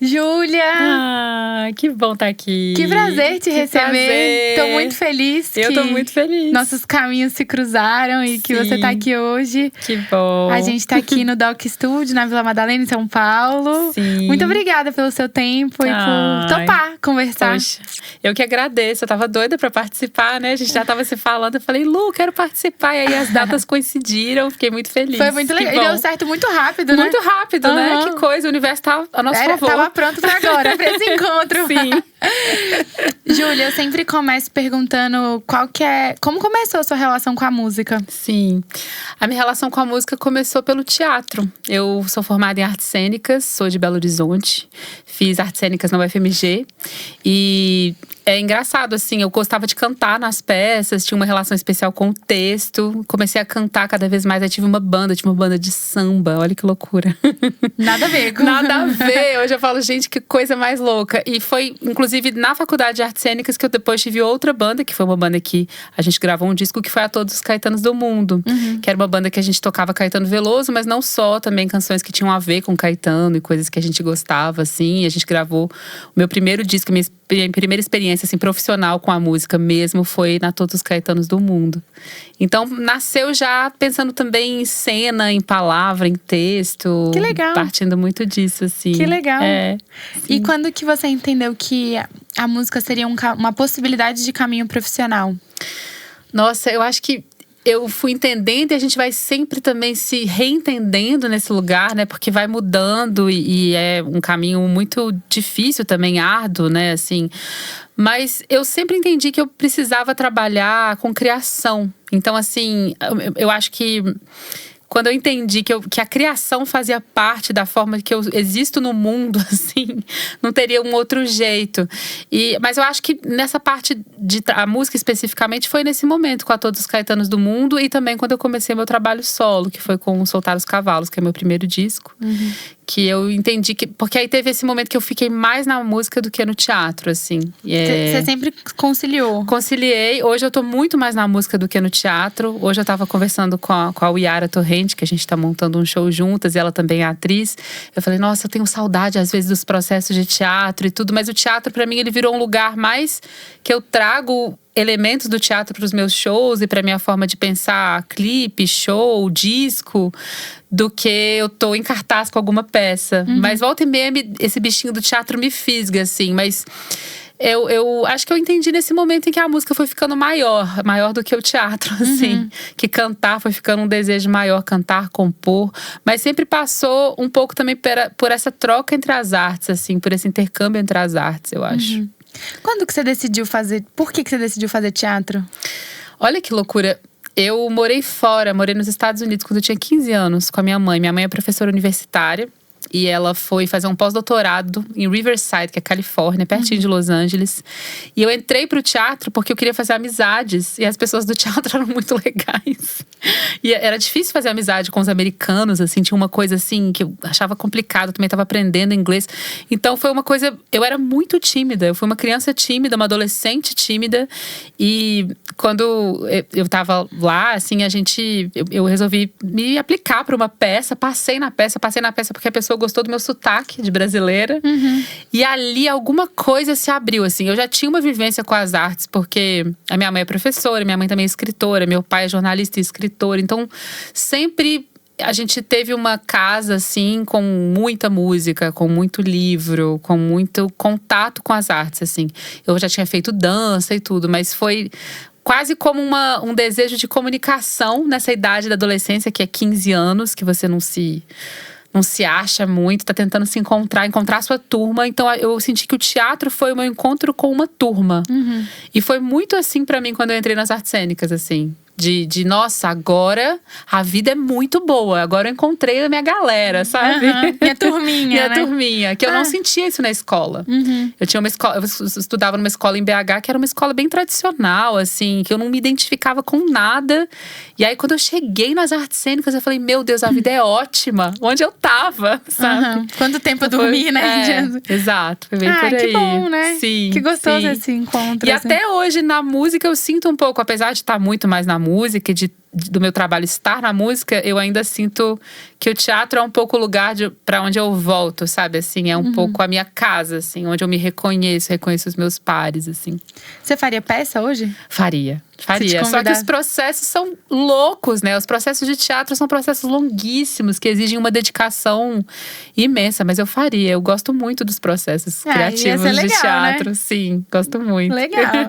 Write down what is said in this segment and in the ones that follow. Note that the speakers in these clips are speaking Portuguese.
Júlia! Que bom estar aqui. Que prazer te receber. Prazer. Tô muito feliz. Eu tô muito feliz. Nossos caminhos se cruzaram e que você tá aqui hoje. Que bom. A gente tá aqui no Doc Studio, na Vila Madalena, em São Paulo. Sim. Muito obrigada pelo seu tempo e por topar conversar. Poxa, eu que agradeço. Eu tava doida pra participar, né? A gente já tava se falando. Eu falei, Lu, quero participar. E aí as datas coincidiram. Fiquei muito feliz. Foi muito legal. E deu certo muito rápido, né? Muito rápido, né? Que coisa. O universo tá a nosso favor. Tava pronto pra agora, pra esse encontro. Sim. Júlia, eu sempre começo perguntando como começou a sua relação com a música? Sim. A minha relação com a música começou pelo teatro. Eu sou formada em artes cênicas, sou de Belo Horizonte. Fiz artes cênicas na UFMG. E é engraçado, assim, eu gostava de cantar nas peças, tinha uma relação especial com o texto. Comecei a cantar cada vez mais, aí tive uma banda de samba, olha que loucura. Nada a ver. Nada a ver, hoje eu falo, gente, que coisa mais louca. E foi, inclusive, na faculdade de artes cênicas que eu depois tive outra banda, que foi uma banda que a gente gravou um disco que foi A Todos os Caetanos do Mundo. Que era uma banda que a gente tocava Caetano Veloso, mas não só, também canções que tinham a ver com Caetano e coisas que a gente gostava, assim. E a gente gravou o meu primeiro disco, minha primeira experiência assim, profissional com a música mesmo foi na Todos os Caetanos do Mundo. Então, nasceu já pensando também em cena, em palavra, em texto. Que legal. Partindo muito disso, assim. Que legal. E quando que você entendeu que a música seria uma possibilidade de caminho profissional? Nossa, eu acho que eu fui entendendo e a gente vai sempre também se reentendendo nesse lugar, né? Porque vai mudando e é um caminho muito difícil também, árduo, né? Assim, mas eu sempre entendi que eu precisava trabalhar com criação. Então, assim, eu acho que quando eu entendi que a criação fazia parte da forma que eu existo no mundo, assim, não teria um outro jeito. Mas eu acho que nessa parte a música especificamente foi nesse momento, com A Todos os Caetanos do Mundo. E também quando eu comecei meu trabalho solo, que foi com Soltar os Cavalos, que é meu primeiro disco. Que eu entendi porque aí teve esse momento que eu fiquei mais na música do que no teatro, assim. Você sempre conciliou? Conciliei. Hoje eu tô muito mais na música do que no teatro. Hoje eu tava conversando com a Uiara Torrente, que a gente tá montando um show juntas, e ela também é atriz. Eu falei, nossa, eu tenho saudade às vezes dos processos de teatro e tudo, mas o teatro pra mim ele virou um lugar mais que eu trago elementos do teatro para os meus shows e para minha forma de pensar clipe, show, disco, do que eu tô em cartaz com alguma peça. Mas volta e meia, esse bichinho do teatro me fisga, assim. Mas eu acho que eu entendi nesse momento em que a música foi ficando maior do que o teatro, assim. Que cantar foi ficando um desejo maior, cantar, compor. Mas sempre passou um pouco também por essa troca entre as artes, assim. Por esse intercâmbio entre as artes, eu acho. Quando que você decidiu fazer… Por que você decidiu fazer teatro? Olha que loucura. Eu morei nos Estados Unidos quando eu tinha 15 anos com a minha mãe. Minha mãe é professora universitária. E ela foi fazer um pós-doutorado em Riverside, que é Califórnia, pertinho de Los Angeles. E eu entrei pro teatro porque eu queria fazer amizades. E as pessoas do teatro eram muito legais. E era difícil fazer amizade com os americanos, assim. Tinha uma coisa, assim, que eu achava complicado. Eu também estava aprendendo inglês. Então, foi uma coisa… Eu era muito tímida. Eu fui uma criança tímida, uma adolescente tímida. E quando eu tava lá, assim, eu resolvi me aplicar para uma peça. Passei na peça porque a pessoa gostou do meu sotaque de brasileira. E ali alguma coisa se abriu, assim. Eu já tinha uma vivência com as artes, porque a minha mãe é professora, minha mãe também é escritora, meu pai é jornalista e escritor. Então, sempre a gente teve uma casa, assim, com muita música, com muito livro, com muito contato com as artes, assim. Eu já tinha feito dança e tudo, mas foi quase como um desejo de comunicação nessa idade da adolescência, que é 15 anos, que você não se acha muito, tá tentando se encontrar a sua turma. Então eu senti que o teatro foi o meu encontro com uma turma. E foi muito assim pra mim quando eu entrei nas artes cênicas, assim. Nossa, agora a vida é muito boa. Agora eu encontrei a minha galera, sabe? Minha turminha, Minha né? turminha. Que eu não sentia isso na escola. Eu tinha uma escola… Eu estudava numa escola em BH que era uma escola bem tradicional, assim. Que eu não me identificava com nada. E aí, quando eu cheguei nas artes cênicas, eu falei… Meu Deus, a vida é ótima. Onde eu tava, sabe? Quanto tempo eu dormi, né? Exato, foi bem por aí. Que bom, né? Sim, que gostoso sim. esse encontro. E assim. até hoje, na música, eu sinto um pouco… Apesar de estar muito mais na música e do meu trabalho estar na música, eu ainda sinto que o teatro é um pouco o lugar pra onde eu volto, sabe? Assim, é um pouco a minha casa, assim, onde eu me reconheço os meus pares, assim. Você faria peça hoje? Faria. Só que os processos são loucos, né? Os processos de teatro são processos longuíssimos, que exigem uma dedicação imensa. Mas eu faria. Eu gosto muito dos processos criativos legal, de teatro. Né? Sim, gosto muito. Legal.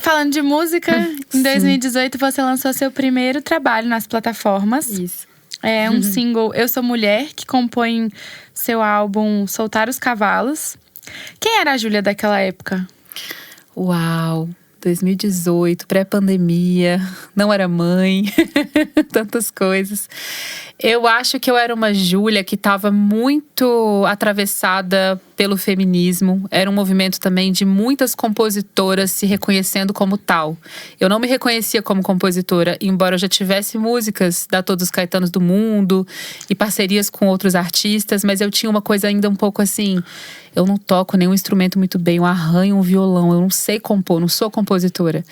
Falando de música, em 2018 você lançou seu primeiro trabalho nas plataformas. Isso. É um single, Eu Sou Mulher, que compõe seu álbum Soltar os Cavalos. Quem era a Júlia daquela época? Uau! 2018, pré-pandemia, não era mãe, tantas coisas. Eu acho que eu era uma Júlia que estava muito atravessada pelo feminismo. Era um movimento também de muitas compositoras se reconhecendo como tal. Eu não me reconhecia como compositora, embora eu já tivesse músicas da Todos os Caetanos do Mundo e parcerias com outros artistas, mas eu tinha uma coisa ainda um pouco assim… Eu não toco nenhum instrumento muito bem, eu arranho um violão, eu não sei compor, não sou compositora.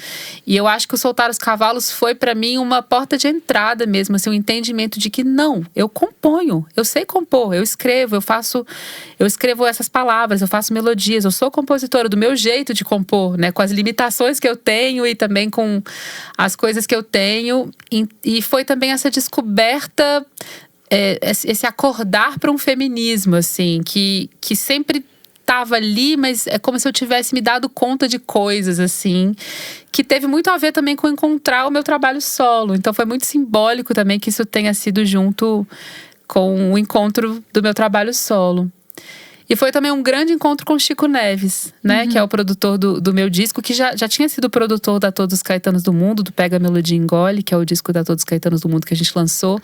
E eu acho que o Soltar os Cavalos foi pra mim uma porta de entrada mesmo, assim, um entendimento de que não, eu componho, eu sei compor, eu escrevo essas palavras, eu faço melodias, eu sou compositora do meu jeito de compor, né, com as limitações que eu tenho e também com as coisas que eu tenho. E foi também essa descoberta, esse acordar para um feminismo, assim, que sempre estava ali, mas é como se eu tivesse me dado conta de coisas, assim, que teve muito a ver também com encontrar o meu trabalho solo. Então foi muito simbólico também que isso tenha sido junto com o encontro do meu trabalho solo. E foi também um grande encontro com o Chico Neves, né? Que é o produtor do meu disco, que já tinha sido produtor da Todos os Caetanos do Mundo, do Pega a Melodia e Engole, que é o disco da Todos os Caetanos do Mundo que a gente lançou.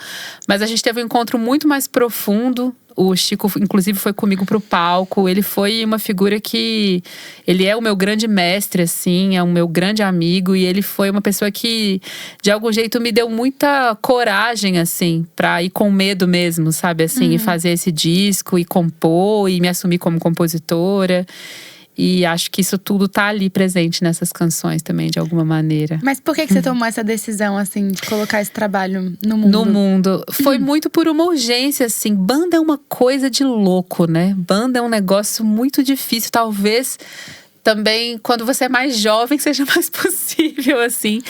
Mas a gente teve um encontro muito mais profundo. O Chico, inclusive, foi comigo pro palco. Ele foi uma figura que… Ele é o meu grande mestre, assim. É o meu grande amigo. E ele foi uma pessoa que, de algum jeito, me deu muita coragem, assim. Pra ir com medo mesmo, sabe? Assim, e fazer esse disco, e compor, e me assumir como compositora. E acho que isso tudo tá ali presente nessas canções também, de alguma maneira. Mas por que você tomou essa decisão, assim, de colocar esse trabalho no mundo? No mundo. Foi muito por uma urgência, assim. Banda é uma coisa de louco, né? Banda é um negócio muito difícil. Talvez também, quando você é mais jovem, seja mais possível, assim.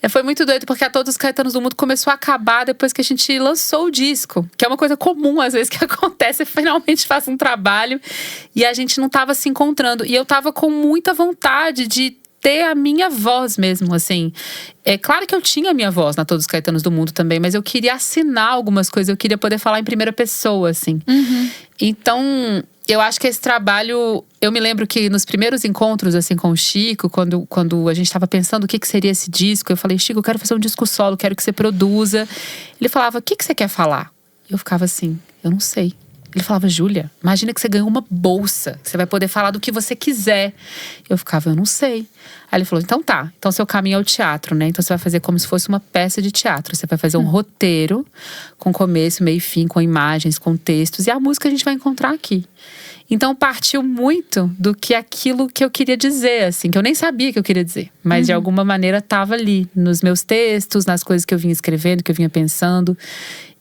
Foi muito doido, porque a Todos os Caetanos do Mundo começou a acabar depois que a gente lançou o disco. Que é uma coisa comum, às vezes, que acontece. Você finalmente faz um trabalho e a gente não tava se encontrando. E eu tava com muita vontade de ter a minha voz mesmo, assim. É claro que eu tinha a minha voz na Todos os Caetanos do Mundo também, mas eu queria assinar algumas coisas. Eu queria poder falar em primeira pessoa, assim. Então… Eu acho que esse trabalho… Eu me lembro que nos primeiros encontros, assim, com o Chico, quando a gente estava pensando o que seria esse disco, eu falei, Chico, eu quero fazer um disco solo, quero que você produza. Ele falava, o que você quer falar? Eu ficava assim, eu não sei. Ele falava, Júlia, imagina que você ganhou uma bolsa, que você vai poder falar do que você quiser. Eu ficava, eu não sei. Aí ele falou, então tá, então seu caminho é o teatro, né? Então você vai fazer como se fosse uma peça de teatro. Você vai fazer um roteiro, com começo, meio e fim, com imagens, com textos. E a música a gente vai encontrar aqui. Então partiu muito do que aquilo que eu queria dizer, assim. Que eu nem sabia que eu queria dizer. Mas de alguma maneira estava ali, nos meus textos, nas coisas que eu vinha escrevendo, que eu vinha pensando.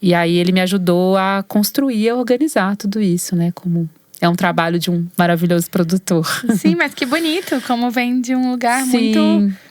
E aí ele me ajudou a construir, a organizar tudo isso, né? Como… É um trabalho de um maravilhoso produtor. Sim, mas que bonito, como vem de um lugar muito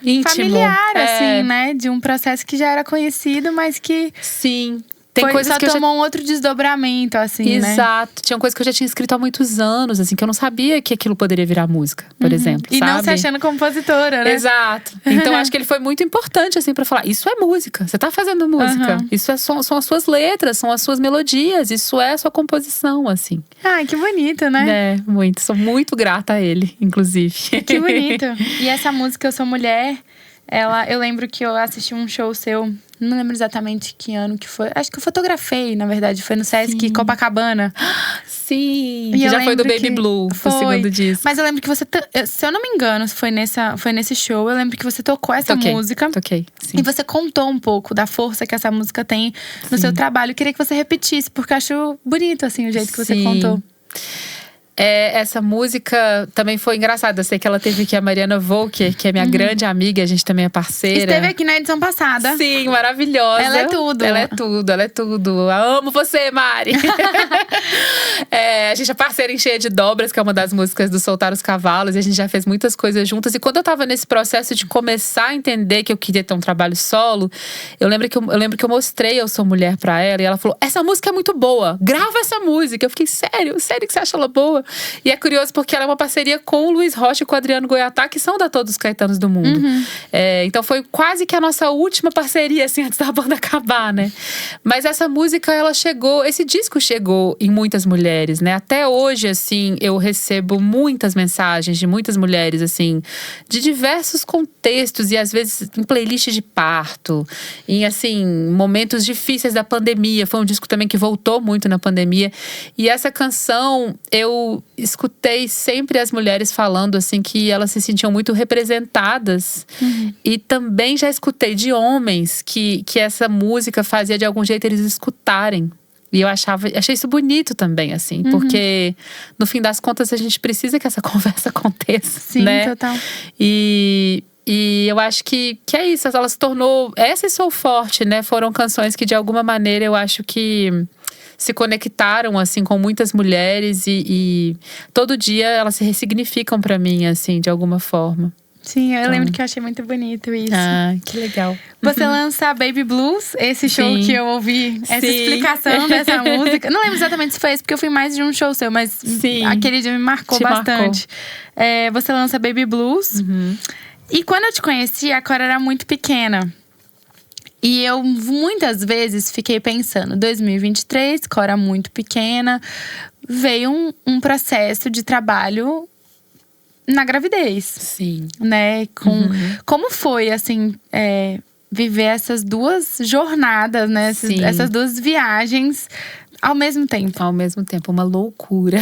íntimo, familiar, assim, né? De um processo que já era conhecido, mas que… Sim. Tem coisas só que tomou um outro desdobramento, assim, né? Exato. Tinha coisas que eu já tinha escrito há muitos anos, assim, que eu não sabia que aquilo poderia virar música, por exemplo, E sabe? não se achando compositora, né? Exato. Então acho que ele foi muito importante, assim, pra falar, isso é música, você tá fazendo música. Isso são as suas letras, são as suas melodias, isso é a sua composição, assim. Ai, que bonito, né? Muito. Sou muito grata a ele, inclusive. Que bonito. E essa música, Eu Sou Mulher… eu lembro que eu assisti um show seu, não lembro exatamente que ano que foi. Acho que eu fotografei, na verdade, foi no Sesc Copacabana. Sim, que já foi do Baby Blue, o segundo disco. Mas eu lembro que você, se eu não me engano, foi nesse show, eu lembro que você tocou essa música. Toquei, sim. E você contou um pouco da força que essa música tem no seu trabalho. Eu queria que você repetisse, porque eu acho bonito, assim, o jeito que você contou. Essa música também foi engraçada. Eu sei que ela teve aqui a Mariana Volker, que é minha grande amiga, a gente também é parceira. Esteve aqui na edição passada. Sim, maravilhosa. Ela é tudo. Ela é tudo, ela é tudo. Eu amo você, Mari. A gente é parceira em Cheia de Dobras, que é uma das músicas do Soltar os Cavalos. E a gente já fez muitas coisas juntas. E quando eu tava nesse processo de começar a entender que eu queria ter um trabalho solo, eu lembro que eu mostrei Eu Sou Mulher pra ela. E ela falou, essa música é muito boa, grava essa música. Eu fiquei, sério que você acha ela boa? E é curioso porque ela é uma parceria com o Luiz Rocha e com o Adriano Goiatá, que são da Todos os Caetanos do mundo. Então foi quase que a nossa última parceria, assim, antes da banda acabar, né? Mas essa música, esse disco chegou em muitas mulheres, né? Até hoje, assim, eu recebo muitas mensagens de muitas mulheres, assim, de diversos contextos. E às vezes em playlist de parto, em, assim, momentos difíceis da pandemia. Foi um disco também que voltou muito na pandemia. E essa canção, eu escutei sempre as mulheres falando, assim, que elas se sentiam muito representadas. E também já escutei de homens que essa música fazia de algum jeito eles escutarem. E eu achei isso bonito também, assim. Porque, no fim das contas, a gente precisa que essa conversa aconteça. Sim, né? total. E eu acho que é isso. Ela se tornou… Essa e Sou Forte, né? Foram canções que, de alguma maneira, eu acho que se conectaram, assim, com muitas mulheres. E todo dia elas se ressignificam pra mim, assim, de alguma forma. Sim, eu lembro que eu achei muito bonito isso. Ah, que legal. Você lança Baby Blues, esse show que eu ouvi, essa explicação dessa música. Não lembro exatamente se foi esse, porque eu fui mais de um show seu, mas aquele dia me marcou bastante. Você lança Baby Blues. E quando eu te conheci, a Cora era muito pequena. E eu muitas vezes fiquei pensando, 2023, Cora muito pequena, veio um processo de trabalho na gravidez. Sim. Né? Como foi, assim, viver essas duas jornadas, né? Essas duas viagens ao mesmo tempo. Ao mesmo tempo, uma loucura.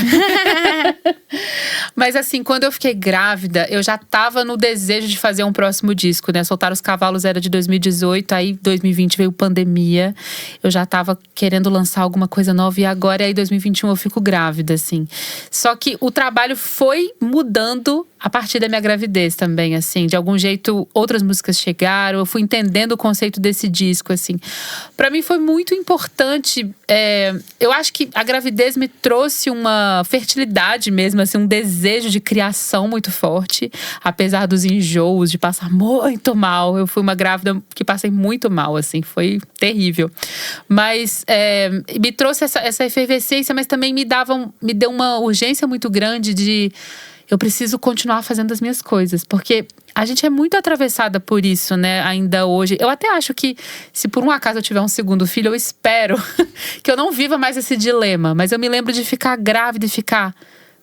Mas assim, quando eu fiquei grávida, eu já tava no desejo de fazer um próximo disco, né? Soltar os Cavalos era de 2018, aí 2020 veio pandemia. Eu já tava querendo lançar alguma coisa nova e agora, aí 2021 eu fico grávida, assim. Só que o trabalho foi mudando a partir da minha gravidez também, assim. De algum jeito, outras músicas chegaram, eu fui entendendo o conceito desse disco, assim. Pra mim foi muito importante. Eu acho que a gravidez me trouxe uma fertilidade mesmo, assim, um desejo de criação muito forte. Apesar dos enjoos, de passar muito mal. Eu fui uma grávida que passei muito mal, assim, foi terrível. Mas me trouxe essa efervescência, mas também me deu uma urgência muito grande de… Eu preciso continuar fazendo as minhas coisas. Porque a gente é muito atravessada por isso, né? Ainda hoje. Eu até acho que, se por um acaso eu tiver um segundo filho, eu espero que eu não viva mais esse dilema. Mas eu me lembro de ficar grávida e ficar…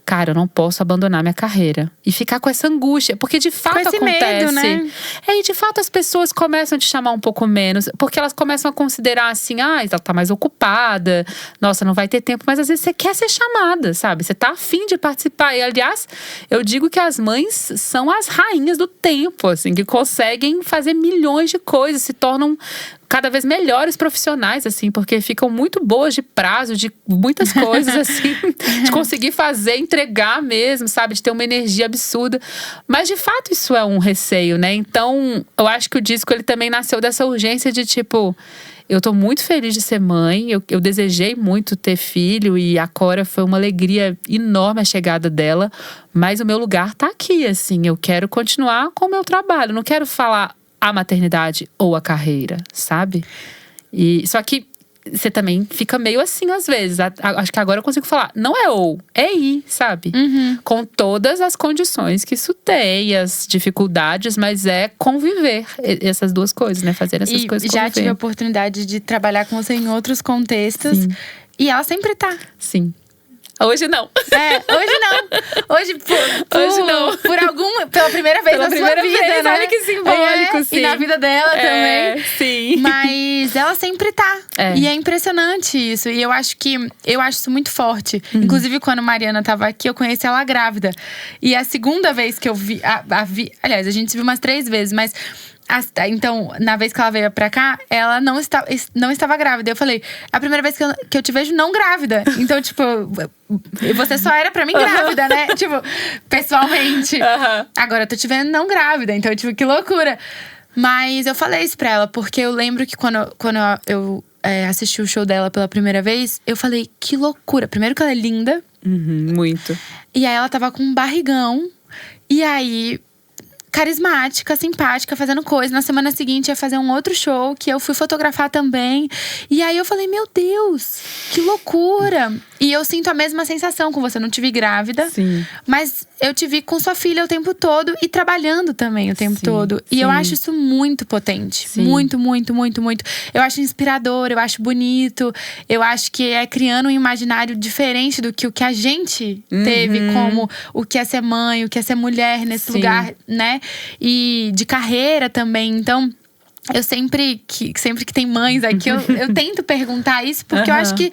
Cara, eu não posso abandonar minha carreira. E ficar com essa angústia. Porque de fato acontece. Medo, né? E de fato as pessoas começam a te chamar um pouco menos. Porque elas começam a considerar assim… ela tá mais ocupada. Nossa, não vai ter tempo. Mas às vezes você quer ser chamada, sabe? Você tá afim de participar. E aliás, eu digo que as mães são as rainhas do tempo, assim. Que conseguem fazer milhões de coisas. Se tornam… cada vez melhores profissionais, assim, porque ficam muito boas de prazo, de muitas coisas, assim, de conseguir fazer, entregar mesmo, sabe? De ter uma energia absurda. Mas, de fato, isso é um receio, né? Então, eu acho que o disco, ele também nasceu dessa urgência de, tipo… Eu tô muito feliz de ser mãe, eu desejei muito ter filho e a Cora foi uma alegria enorme a chegada dela. Mas o meu lugar tá aqui, assim, eu quero continuar com o meu trabalho, não quero falar a maternidade ou a carreira, sabe? Só que você também fica meio assim às vezes. Acho que agora eu consigo falar, não é ou, é ir, sabe? Com todas as condições que isso tem, as dificuldades, mas é conviver essas duas coisas, né? Fazer essas coisas conviver. Já tive a oportunidade de trabalhar com você em outros contextos. Sim. E ela sempre tá. Sim. Hoje não. Hoje não. Hoje não. Pela primeira vez na sua vida, né? Olha que simbólico, sim. E na vida dela também. Sim. Mas ela sempre tá. E é impressionante isso. E eu acho isso muito forte. Inclusive, quando Mariana tava aqui, eu conheci ela grávida. E a segunda vez que eu vi… aliás, a gente se viu umas 3 vezes, mas… Então, na vez que ela veio pra cá, ela não estava grávida. Eu falei, a primeira vez que eu te vejo não grávida. Então, tipo, você só era pra mim grávida, né? Tipo, pessoalmente. Agora eu tô te vendo não grávida. Então, tipo, que loucura. Mas eu falei isso pra ela, porque eu lembro que quando eu assisti o show dela pela primeira vez, eu falei, que loucura. Primeiro que ela é linda. Muito. E aí ela tava com um barrigão. E aí, carismática, simpática, fazendo coisa. Na semana seguinte ia fazer um outro show que eu fui fotografar também. E aí eu falei, meu Deus, que loucura! E eu sinto a mesma sensação com você. Não te vi grávida, Sim. mas eu te vi com sua filha o tempo todo e trabalhando também o tempo todo. E eu acho isso muito potente. Sim. Muito, muito, muito, muito. Eu acho inspirador, eu acho bonito. Eu acho que é criando um imaginário diferente do que o que a gente teve como o que é ser mãe, o que é ser mulher nesse lugar, né? E de carreira também. Então, eu sempre que tem mães aqui, eu tento perguntar isso, porque eu acho que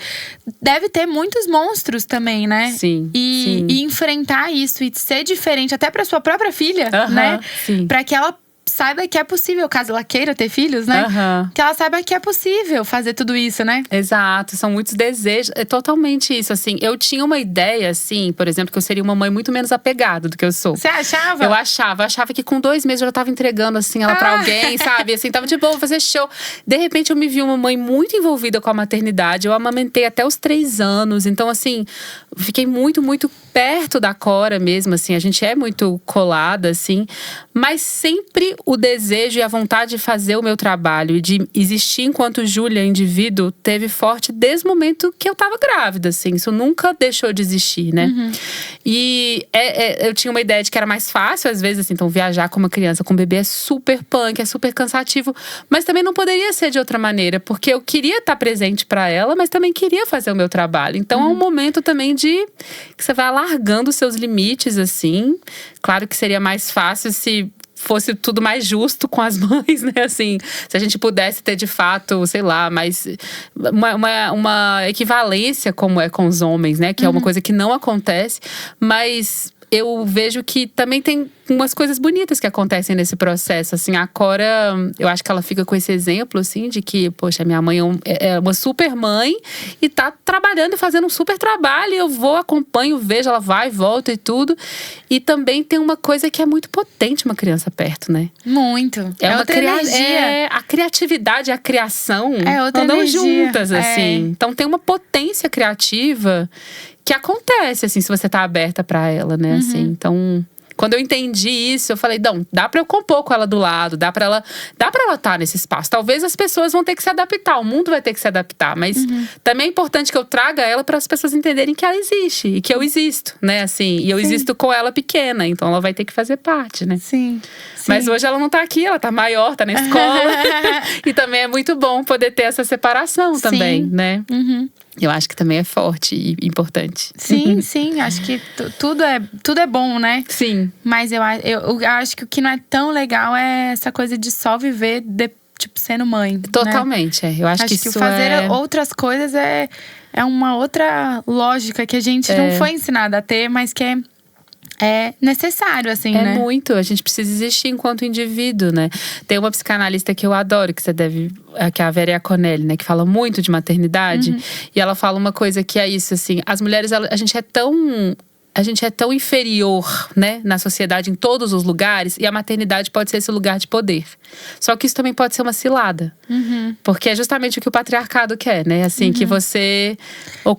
deve ter muitos monstros também, né? Sim. E enfrentar isso e ser diferente, até pra sua própria filha, né? Sim. Pra que ela saiba que é possível, caso ela queira ter filhos, né? Que ela saiba que é possível fazer tudo isso, né? Exato, são muitos desejos. É totalmente isso, assim. Eu tinha uma ideia, assim, por exemplo, que eu seria uma mãe muito menos apegada do que eu sou. Você achava? Eu achava que com 2 meses eu já tava entregando, assim, ela pra alguém, sabe? Assim, tava de boa, fazer show. De repente, eu me vi uma mãe muito envolvida com a maternidade. Eu amamentei até os 3 anos. Então, assim, fiquei muito, muito perto da Cora mesmo, assim. A gente é muito colada, assim. Mas sempre o desejo e a vontade de fazer o meu trabalho e de existir enquanto Júlia, indivíduo, teve forte desde o momento que eu tava grávida, assim. Isso nunca deixou de existir, né? E eu tinha uma ideia de que era mais fácil, às vezes, assim. Então, viajar com uma criança, com um bebê é super punk, é super cansativo. Mas também não poderia ser de outra maneira. Porque eu queria estar presente pra ela, mas também queria fazer o meu trabalho. Então, é um momento também de… que você vai alargando os seus limites, assim. Claro que seria mais fácil se fosse tudo mais justo com as mães, né? Assim, se a gente pudesse ter de fato, sei lá, mais uma equivalência como é com os homens, né? Que é uma coisa que não acontece, mas eu vejo que também tem umas coisas bonitas que acontecem nesse processo, assim. A Cora, eu acho que ela fica com esse exemplo, assim, de que, poxa, minha mãe é uma super mãe e tá trabalhando e fazendo um super trabalho. E eu vou, acompanho, vejo, ela vai, volta e tudo. E também tem uma coisa que é muito potente uma criança perto, né? Muito. É outra energia. A criatividade e a criação outra andam energia. juntas, assim. Então tem uma potência criativa que acontece, assim, se você tá aberta pra ela, né? Assim, então… Quando eu entendi isso, eu falei, não, dá pra eu compor com ela do lado, dá pra ela estar nesse espaço. Talvez as pessoas vão ter que se adaptar, o mundo vai ter que se adaptar. Mas também é importante que eu traga ela para as pessoas entenderem que ela existe e que eu existo, né? Assim, e eu existo com ela pequena, então ela vai ter que fazer parte, né? Sim. Mas hoje ela não tá aqui, ela tá maior, tá na escola. E também é muito bom poder ter essa separação também, né? Eu acho que também é forte e importante. Sim, sim. Acho que tudo é bom, né? Sim. Mas eu acho que o que não é tão legal é essa coisa de só viver, tipo, sendo mãe. Totalmente, né? Eu acho que isso fazer outras coisas é uma outra lógica que a gente não foi ensinada a ter, mas que é necessário, assim, né? É muito. A gente precisa existir enquanto indivíduo, né? Tem uma psicanalista que eu adoro, que é a Vera Iaconelli, né? Que fala muito de maternidade. E ela fala uma coisa que é isso, assim. As mulheres, a gente é tão inferior, né, na sociedade, em todos os lugares. E a maternidade pode ser esse lugar de poder. Só que isso também pode ser uma cilada. Porque é justamente o que o patriarcado quer, né? Assim, que você…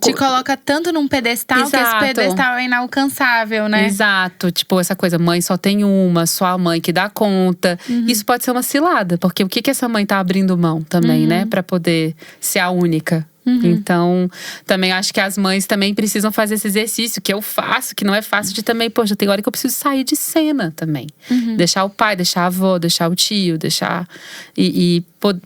te coloca tanto num pedestal, que esse pedestal é inalcançável, né? Exato. Tipo, essa coisa, mãe só tem uma, só a mãe que dá conta. Isso pode ser uma cilada. Porque o que essa mãe tá abrindo mão também, né? Pra poder ser a única. Então, também acho que as mães também precisam fazer esse exercício que eu faço, que não é fácil de também, poxa, tem hora que eu preciso sair de cena também. Deixar o pai, deixar a avó, deixar o tio, deixar…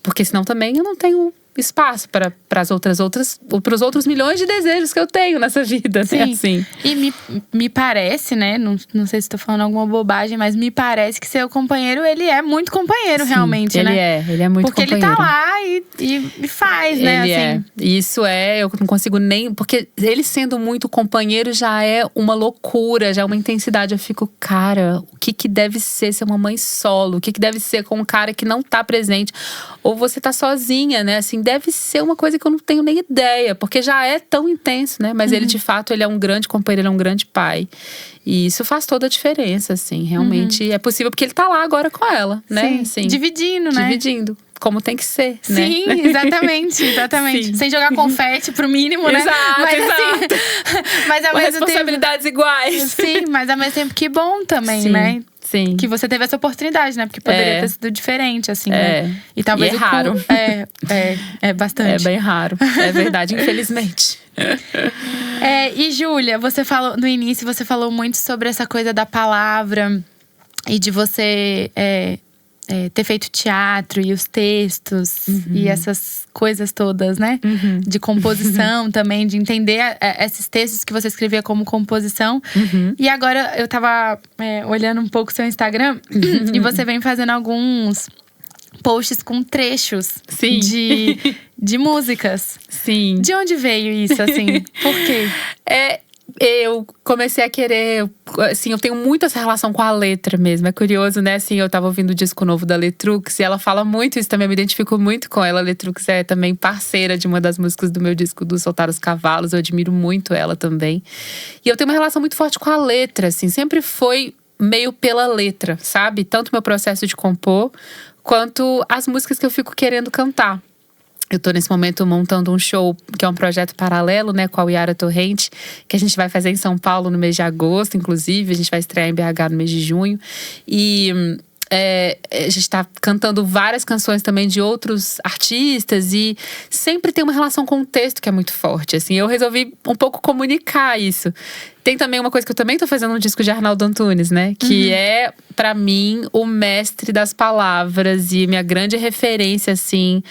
porque senão também eu não tenho espaço para os outros milhões de desejos que eu tenho nessa vida. Sim. Né? Assim. E me parece, né? Não sei se estou falando alguma bobagem, mas me parece que seu companheiro, ele é muito companheiro, sim, realmente, né? Ele é muito porque companheiro. Porque ele tá lá e faz, né? Ele assim. Isso eu não consigo nem… Porque ele sendo muito companheiro já é uma loucura, já é uma intensidade. Eu fico, cara, o que deve ser uma mãe solo? O que deve ser com um cara que não tá presente? Ou você tá sozinha, né? Assim, deve ser uma coisa que eu não tenho nem ideia. Porque já é tão intenso, né? Mas ele, de fato, ele é um grande companheiro, ele é um grande pai. E isso faz toda a diferença, assim. Realmente é possível, porque ele tá lá agora com ela, né? Sim, assim, dividindo, né? Dividindo. Como tem que ser, né? Sim, exatamente. Sim. Sem jogar confete pro mínimo, né? Exato, mas, exato. Assim, mas ao mesmo responsabilidades tempo, iguais. Sim, mas ao mesmo tempo que bom também, sim, né? Sim. Que você teve essa oportunidade, né? Porque poderia ter sido diferente, assim, né? E talvez é raro. É bastante. É bem raro. É verdade, infelizmente. E Júlia, você falou no início, você falou muito sobre essa coisa da palavra e de você ter feito teatro e os textos e essas coisas todas, né? De composição também, de entender esses textos que você escrevia como composição. E agora eu tava olhando um pouco o seu Instagram e você vem fazendo alguns posts com trechos de músicas. Sim. De onde veio isso, assim? Por quê? Eu comecei a querer… Assim, eu tenho muito essa relação com a letra mesmo. É curioso, né? Assim, eu tava ouvindo o disco novo da Letrux e ela fala muito isso também. Eu me identifico muito com ela. A Letrux é também parceira de uma das músicas do meu disco, do Soltar os Cavalos. Eu admiro muito ela também. E eu tenho uma relação muito forte com a letra, assim. Sempre foi meio pela letra, sabe? Tanto o meu processo de compor, quanto as músicas que eu fico querendo cantar. Eu tô nesse momento montando um show, que é um projeto paralelo, né, com a Yara Torrente, que a gente vai fazer em São Paulo no mês de agosto, inclusive. A gente vai estrear em BH no mês de junho. E a gente tá cantando várias canções também de outros artistas e sempre tem uma relação com o texto que é muito forte, assim. Eu resolvi um pouco comunicar isso. Tem também uma coisa que eu também tô fazendo no disco de Arnaldo Antunes, né? Que é, pra mim, o mestre das palavras e minha grande referência, assim,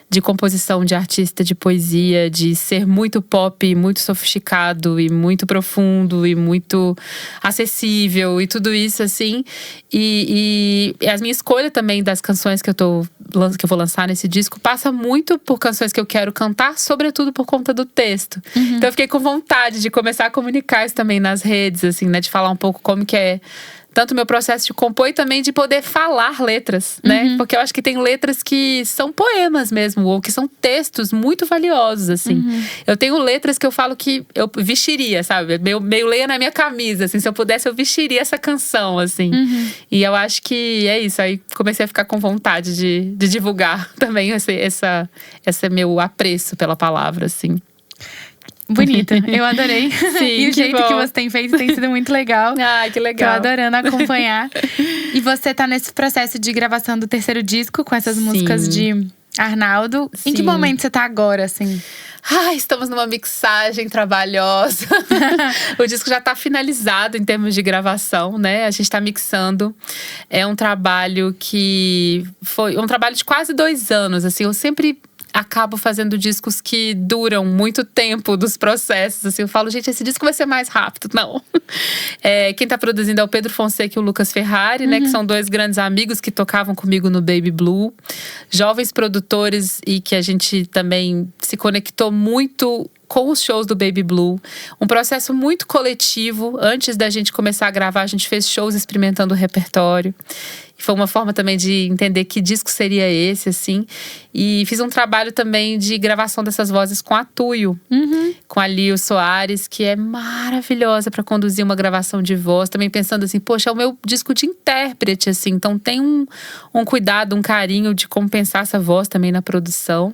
de composição de artista de poesia, de ser muito pop, muito sofisticado e muito profundo e muito acessível e tudo isso, assim. E a minha escolha também das canções que eu vou lançar nesse disco passa muito por canções que eu quero cantar, sobretudo por conta do texto. Então eu fiquei com vontade de começar a comunicar isso também nas redes, assim, né? De falar um pouco como que é tanto o meu processo de compor e também de poder falar letras, né? Porque eu acho que tem letras que são poemas mesmo, ou que são textos muito valiosos, assim. Eu tenho letras que eu falo que eu vestiria, sabe? Meio leia na minha camisa, assim. Se eu pudesse, eu vestiria essa canção, assim. E eu acho que é isso. Aí comecei a ficar com vontade de divulgar também esse meu apreço pela palavra, assim. Bonita, eu adorei. Sim, e o jeito que você tem feito tem sido muito legal. Ai, que legal. Tô adorando acompanhar. E você tá nesse processo de gravação do terceiro disco com essas músicas de Arnaldo. Em que momento você tá agora, assim? Estamos numa mixagem trabalhosa. O disco já tá finalizado em termos de gravação, né? A gente tá mixando. É um trabalho que foi um trabalho de quase 2 anos, assim. Eu sempre acabo fazendo discos que duram muito tempo dos processos, assim. Eu falo, gente, esse disco vai ser mais rápido. Não. Quem tá produzindo é o Pedro Fonseca e o Lucas Ferrari, né? Que são 2 grandes amigos que tocavam comigo no Baby Blue. Jovens produtores e que a gente também se conectou muito com os shows do Baby Blue. Um processo muito coletivo. Antes da gente começar a gravar, a gente fez shows experimentando o repertório. Foi uma forma também de entender que disco seria esse, assim. E fiz um trabalho também de gravação dessas vozes com a Tuyo. Com a Lio Soares, que é maravilhosa para conduzir uma gravação de voz. Também pensando assim, poxa, é o meu disco de intérprete, assim. Então tem um cuidado, um carinho de como pensar essa voz também na produção.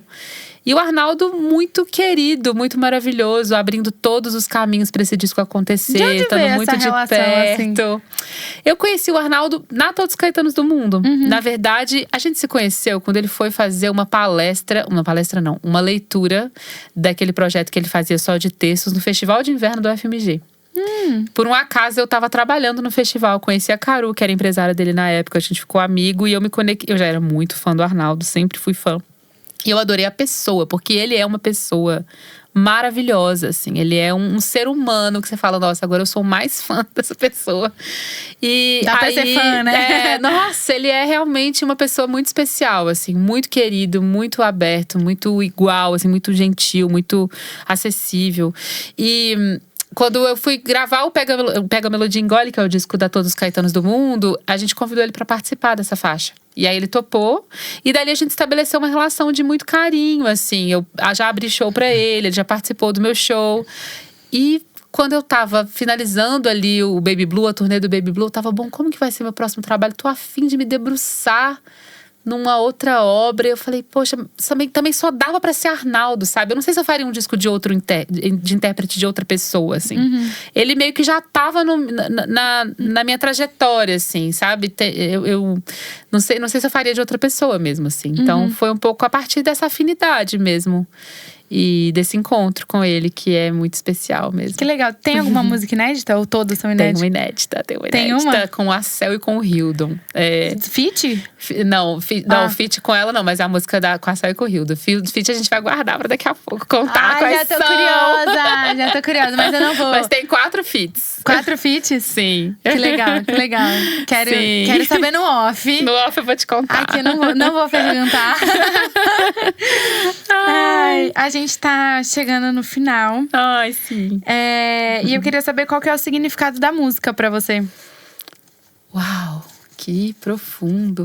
E o Arnaldo, muito querido, muito maravilhoso, abrindo todos os caminhos para esse disco acontecer, estando muito de perto. Assim? Eu conheci o Arnaldo na Todos os Caetanos do Mundo. Na verdade, a gente se conheceu quando ele foi fazer uma leitura daquele projeto que ele fazia só de textos no Festival de Inverno do FMG. Por um acaso, eu tava trabalhando no festival, conheci a Caru, que era empresária dele na época, a gente ficou amigo e eu me conectei. Eu já era muito fã do Arnaldo, sempre fui fã. E eu adorei a pessoa, porque ele é uma pessoa maravilhosa, assim. Ele é um ser humano que você fala, nossa, agora eu sou mais fã dessa pessoa. E dá pra ser fã, né? Nossa, ele é realmente uma pessoa muito especial, assim. Muito querido, muito aberto, muito igual, assim. Muito gentil, muito acessível. E quando eu fui gravar o Pega Melodia Engole, que é o disco da Todos os Caetanos do Mundo, a gente convidou ele pra participar dessa faixa. E aí ele topou. E dali a gente estabeleceu uma relação de muito carinho, assim. Eu já abri show pra ele já participou do meu show. E quando eu tava finalizando ali o Baby Blue, a turnê do Baby Blue, eu tava, bom, como que vai ser meu próximo trabalho? Tô a fim de me debruçar numa outra obra. Eu falei, poxa, também só dava pra ser Arnaldo, sabe? Eu não sei se eu faria um disco de outro de intérprete de outra pessoa, assim. Ele meio que já tava na minha trajetória, assim, sabe? Eu não sei se eu faria de outra pessoa mesmo, assim. Então, foi um pouco a partir dessa afinidade mesmo. E desse encontro com ele, que é muito especial mesmo. Que legal. Tem alguma música inédita ou todas são inéditas? Tem uma inédita. Tem uma? Com a Cel e com o Hildon. Feat? Não, feat com ela não, mas a música com a Cel e com o Hildon. Feat a gente vai guardar pra daqui a pouco contar quais são. Já tô curiosa, mas eu não vou. Mas tem 4 feats. 4 feats? Sim. Que legal. Quero saber no off. No off eu vou te contar. Aqui eu não vou perguntar. Ai, a gente tá chegando no final. Ai, sim. E eu queria saber qual que é o significado da música pra você. Uau, que profundo.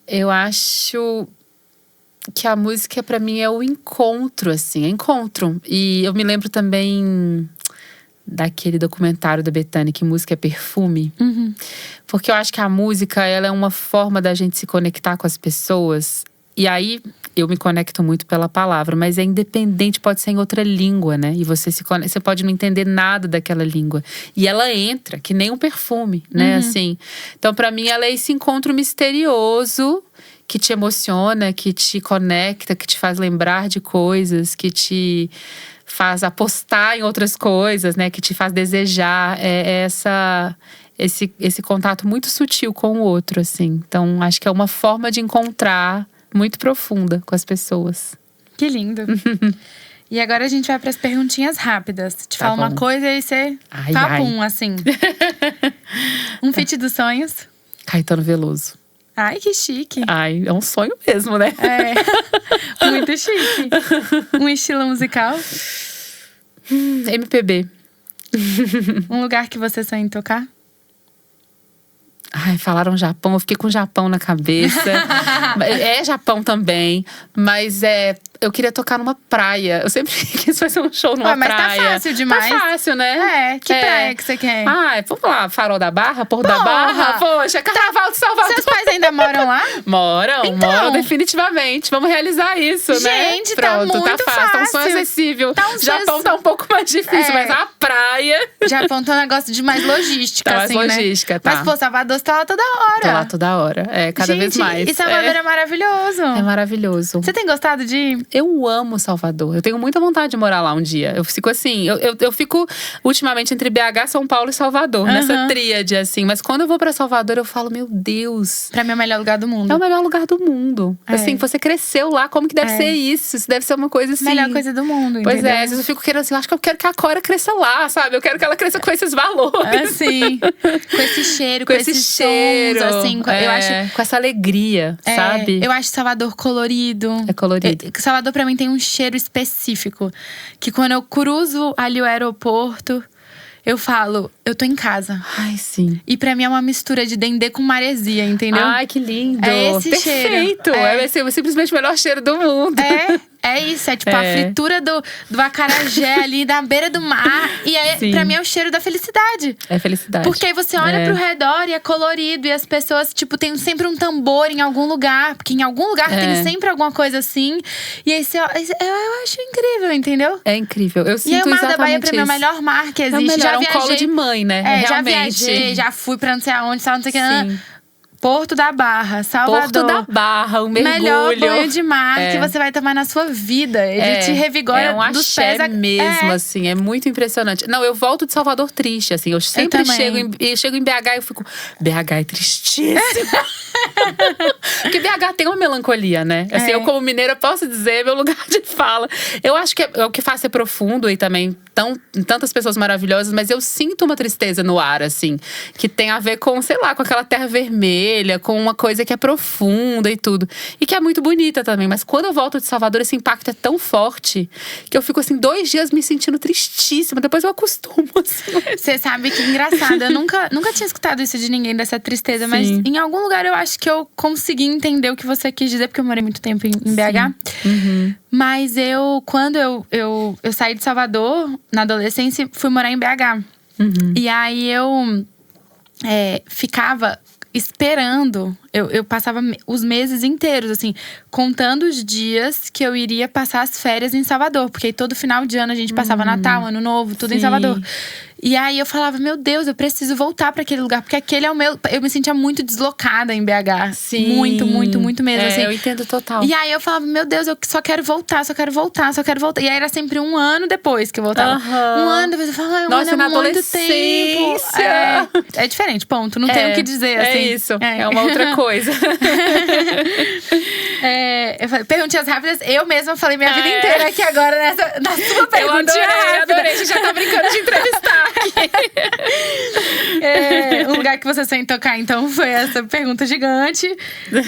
Eu acho que a música pra mim é o encontro, assim, é encontro. E eu me lembro também daquele documentário da Bethânia, que música é perfume. Porque eu acho que a música, ela é uma forma da gente se conectar com as pessoas. E aí, eu me conecto muito pela palavra, mas é independente, pode ser em outra língua, né? E você pode não entender nada daquela língua. E ela entra, que nem um perfume, né? Assim. Então, pra mim, ela é esse encontro misterioso que te emociona, que te conecta, que te faz lembrar de coisas, que te faz apostar em outras coisas, né? Que te faz desejar. Esse contato muito sutil com o outro, assim. Então, acho que é uma forma de encontrar muito profunda com as pessoas. Que lindo. E agora a gente vai para as perguntinhas rápidas. Te falo uma coisa e aí você papum, assim. Um feat dos sonhos? Caetano Veloso. Ai, que chique. Ai, é um sonho mesmo, né? Muito chique. Um estilo musical? MPB. Um lugar que você sonha em tocar? Ai, falaram Japão, eu fiquei com o Japão na cabeça. É Japão também, mas eu queria tocar numa praia. Eu sempre quis fazer um show numa praia. Mas tá fácil demais. Tá fácil, né? Que praia que você quer? Vamos lá, Farol da Barra, Porto da Barra. Poxa, Carnaval de Salvador. Seus pais ainda moram lá? Moram definitivamente. Vamos realizar isso, né? Gente, pronto, tá muito fácil. Tá um sonho acessível. Japão tá um pouco mais difícil, mas a praia… Japão tá um negócio de mais logística, tá assim, mais logística, né? tá. Mas, pô, Salvador tá lá toda hora. Tá lá toda hora, cada vez mais. E Salvador é maravilhoso. É maravilhoso. Você tem gostado de ir? Eu amo Salvador. Eu tenho muita vontade de morar lá um dia. Eu fico assim, eu fico ultimamente entre BH, São Paulo e Salvador, nessa tríade, assim. Mas quando eu vou pra Salvador, eu falo, meu Deus. Pra mim é o melhor lugar do mundo. É o melhor lugar do mundo. Assim, você cresceu lá, como que deve ser isso? Isso deve ser uma coisa assim… Melhor coisa do mundo, pois entendeu? Às vezes eu fico querendo assim, eu acho que eu quero que a Cora cresça lá, sabe? Eu quero que ela cresça com esses valores. Assim, com esse cheiro, com esse cheiro, sons, assim. Eu acho… Com essa alegria, sabe? Eu acho Salvador colorido. É colorido. Salvador pra mim tem um cheiro específico. Que quando eu cruzo ali o aeroporto, eu falo, eu tô em casa. Ai, sim. E pra mim é uma mistura de dendê com maresia, entendeu? Ai, que lindo. É esse Perfeito. cheiro. É simplesmente o melhor cheiro do mundo. É isso, é tipo a fritura do acarajé ali da beira do mar. E aí, pra mim, é o cheiro da felicidade. É felicidade. Porque aí você olha pro redor e é colorido. E as pessoas, tipo, tem sempre um tambor em algum lugar. Porque em algum lugar tem sempre alguma coisa assim. E aí eu acho incrível, entendeu? É incrível, eu sinto exatamente. E aí o Mar da Bahia, pra mim, é o isso. melhor mar que existe. É o melhor, já um colo de mãe, né? Já Realmente. viajei, já fui pra não sei aonde, não sei o que. Porto da Barra, Salvador. Porto da Barra, um mergulho. Melhor banho de mar que você vai tomar na sua vida. Ele te revigora dos pés. É mesmo, assim. É muito impressionante. Não, eu volto de Salvador triste, assim. Eu sempre chego em BH e eu fico… BH é tristíssimo. Porque BH tem uma melancolia, né? Assim, eu como mineira posso dizer, meu lugar de fala. Eu acho que é o que faz ser profundo e também tantas pessoas maravilhosas. Mas eu sinto uma tristeza no ar, assim. Que tem a ver com, sei lá, com aquela terra vermelha. Com uma coisa que é profunda e tudo. E que é muito bonita também. Mas quando eu volto de Salvador, esse impacto é tão forte que eu fico, assim, 2 dias me sentindo tristíssima. Depois eu acostumo, assim. Você sabe que engraçado. Eu nunca tinha escutado isso de ninguém, dessa tristeza. Sim. Mas em algum lugar eu acho que eu consegui entender o que você quis dizer. Porque eu morei muito tempo em BH. Mas quando eu saí de Salvador, na adolescência, fui morar em BH. E aí eu ficava esperando. Eu passava os meses inteiros, assim, contando os dias que eu iria passar as férias em Salvador. Porque aí todo final de ano a gente passava Natal, Ano Novo, tudo em Salvador. E aí eu falava, meu Deus, eu preciso voltar pra aquele lugar. Porque aquele é o meu… Eu me sentia muito deslocada em BH. Sim. Muito, muito, muito mesmo, assim. Eu entendo total. E aí eu falava, meu Deus, eu só quero voltar, só quero voltar, só quero voltar. E aí era sempre 1 ano depois que eu voltava. 1 ano depois eu falava, Nossa, ano é muito tempo. É diferente, ponto. Não tenho o que dizer, assim. É isso, é uma outra coisa. Eu falei, perguntinhas rápidas. Eu mesma falei minha vida inteira aqui agora na sua perguntinha rápida. Eu adorei, a gente já tá brincando de entrevistar aqui. O lugar que você sonhou tocar, então, foi essa pergunta gigante.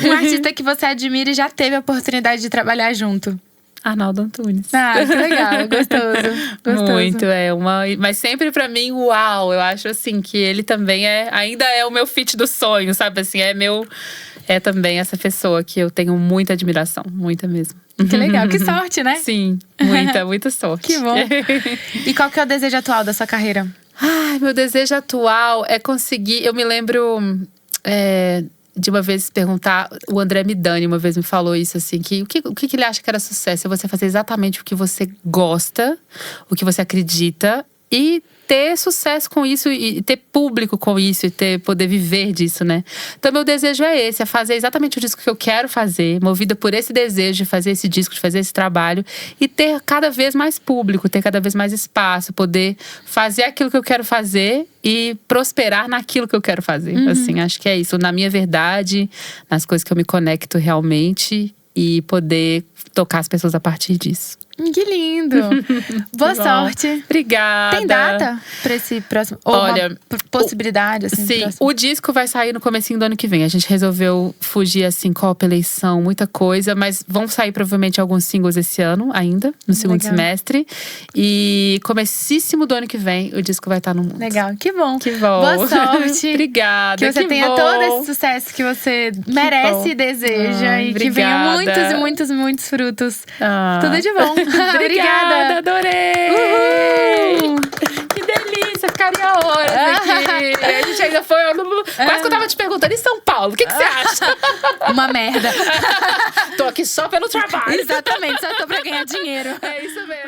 Um artista que você admira e já teve a oportunidade de trabalhar junto? Arnaldo Antunes. Ah, que legal, gostoso. Muito, mas sempre pra mim, uau. Eu acho assim, que ele também ainda é o meu feat do sonho, sabe? Assim, é também essa pessoa que eu tenho muita admiração, muita mesmo. Que legal, que sorte, né? Sim, muita sorte. Que bom. E qual que é o desejo atual da sua carreira? Ai, meu desejo atual é conseguir… Eu me lembro de uma vez perguntar… O André Midani uma vez me falou isso, assim… Que o que ele acha que era sucesso? É você fazer exatamente o que você gosta, o que você acredita e ter sucesso com isso e ter público com isso e poder viver disso, né? Então, meu desejo é esse, é fazer exatamente o disco que eu quero fazer, movida por esse desejo de fazer esse disco, de fazer esse trabalho e ter cada vez mais público, ter cada vez mais espaço, poder fazer aquilo que eu quero fazer e prosperar naquilo que eu quero fazer. Assim, acho que é isso, na minha verdade, nas coisas que eu me conecto realmente e poder tocar as pessoas a partir disso. Que lindo! Boa sorte! Obrigada! Tem data pra esse próximo? Ou olha, uma possibilidade, assim? Sim, o disco vai sair no comecinho do ano que vem. A gente resolveu fugir, assim, Copa, eleição, muita coisa. Mas vão sair provavelmente alguns singles esse ano ainda, no segundo semestre. E comecíssimo do ano que vem, o disco vai estar no mundo. Legal, que bom! Que bom! Boa sorte! Obrigada! Que você tenha todo esse sucesso que você merece e deseja. E que venham muitos e muitos, muitos frutos. Tudo de bom! Obrigada, adorei! Uhul. Que delícia, ficaria horas aqui. A gente ainda foi… Quase que eu tava te perguntando, em São Paulo, o que você acha? Uma merda. Tô aqui só pelo trabalho. Exatamente, só tô pra ganhar dinheiro. É isso mesmo.